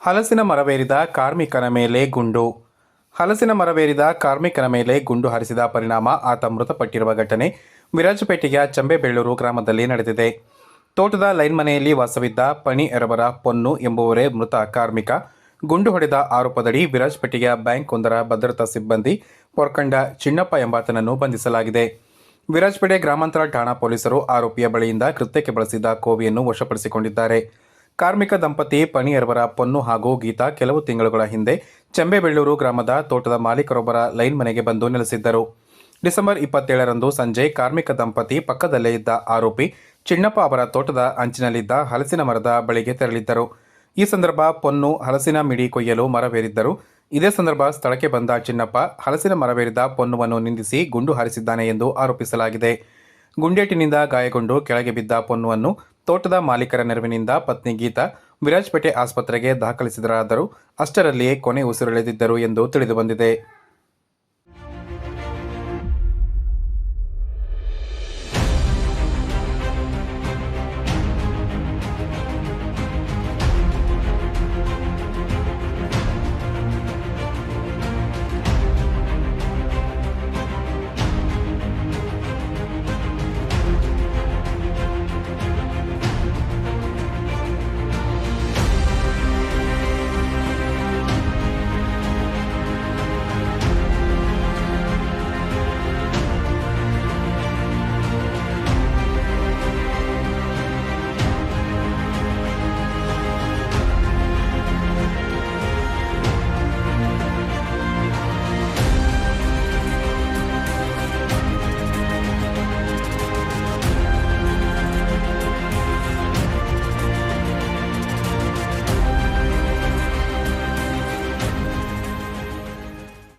ಹಲಸಿನ ಮರವೇರಿದ ಕಾರ್ಮಿಕನ ಮೇಲೆ ಗುಂಡು. ಹಲಸಿನ ಮರವೇರಿದ ಕಾರ್ಮಿಕನ ಮೇಲೆ ಗುಂಡು ಹಾರಿಸಿದ ಪರಿಣಾಮ ಆತ ಮೃತಪಟ್ಟಿರುವ ಘಟನೆ ವಿರಾಜಪೇಟೆಯ ಚಂಬೆಬೆಳ್ಳೂರು ಗ್ರಾಮದಲ್ಲಿ ನಡೆದಿದೆ. ತೋಟದ ಲೈನ್ ಮನೆಯಲ್ಲಿ ವಾಸವಿದ್ದ ಪಣಿ ಎರವರ ಪೊನ್ನು ಎಂಬುವರೇ ಮೃತ ಕಾರ್ಮಿಕ. ಗುಂಡು ಹೊಡೆದ ಆರೋಪದಡಿ ವಿರಾಜಪೇಟೆಯ ಬ್ಯಾಂಕ್ ಒಂದರ ಭದ್ರತಾ ಸಿಬ್ಬಂದಿ ಪೊರ್ಕಂಡ ಚಿನ್ನಪ್ಪ ಎಂಬಾತನನ್ನು ಬಂಧಿಸಲಾಗಿದೆ. ವಿರಾಜಪೇಟೆ ಗ್ರಾಮಾಂತರ ಠಾಣಾ ಪೊಲೀಸರು ಆರೋಪಿಯ ಬಳಿಯಿಂದ ಕೃತ್ಯಕ್ಕೆ ಬಳಸಿದ್ದ ಕೋವಿಯನ್ನು ವಶಪಡಿಸಿಕೊಂಡಿದ್ದಾರೆ. ಕಾರ್ಮಿಕ ದಂಪತಿ ಪಣಿಯರವರ ಪೊನ್ನು ಹಾಗೂ ಗೀತಾ ಕೆಲವು ತಿಂಗಳುಗಳ ಹಿಂದೆ ಚಂಬೆಬೆಳ್ಳೂರು ಗ್ರಾಮದ ತೋಟದ ಮಾಲೀಕರೊಬ್ಬರ ಲೈನ್ ಮನೆಗೆ ಬಂದು ನೆಲೆಸಿದ್ದರು. ಡಿಸೆಂಬರ್ 27ರಂದು ಸಂಜೆ ಕಾರ್ಮಿಕ ದಂಪತಿ ಪಕ್ಕದಲ್ಲೇ ಇದ್ದ ಆರೋಪಿ ಚಿನ್ನಪ್ಪ ಅವರ ತೋಟದ ಅಂಚಿನಲ್ಲಿದ್ದ ಹಲಸಿನ ಮರದ ಬಳಿಗೆ ತೆರಳಿದ್ದರು. ಈ ಸಂದರ್ಭ ಪೊನ್ನು ಹಲಸಿನ ಮಿಡಿ ಕೊಯ್ಯಲು ಮರವೇರಿದ್ದರು. ಇದೇ ಸಂದರ್ಭ ಸ್ಥಳಕ್ಕೆ ಬಂದ ಚಿನ್ನಪ್ಪ ಹಲಸಿನ ಮರವೇರಿದ ಪೊನ್ನುವನ್ನು ನಿಂದಿಸಿ ಗುಂಡು ಹಾರಿಸಿದ್ದಾನೆ ಎಂದು ಆರೋಪಿಸಲಾಗಿದೆ. ಗುಂಡೇಟಿನಿಂದ ಗಾಯಗೊಂಡು ಕೆಳಗೆ ಬಿದ್ದ ಪೊನ್ನುವನ್ನು ತೋಟದ ಮಾಲೀಕರ ನೆರವಿನಿಂದ ಪತ್ನಿ ಗೀತಾ ವಿರಾಜಪೇಟೆ ಆಸ್ಪತ್ರೆಗೆ ದಾಖಲಿಸಿದರಾದರೂ ಅಷ್ಟರಲ್ಲಿಯೇ ಕೊನೆ ಉಸಿರೆಳೆದಿದ್ದರು ಎಂದು ತಿಳಿದುಬಂದಿದೆ.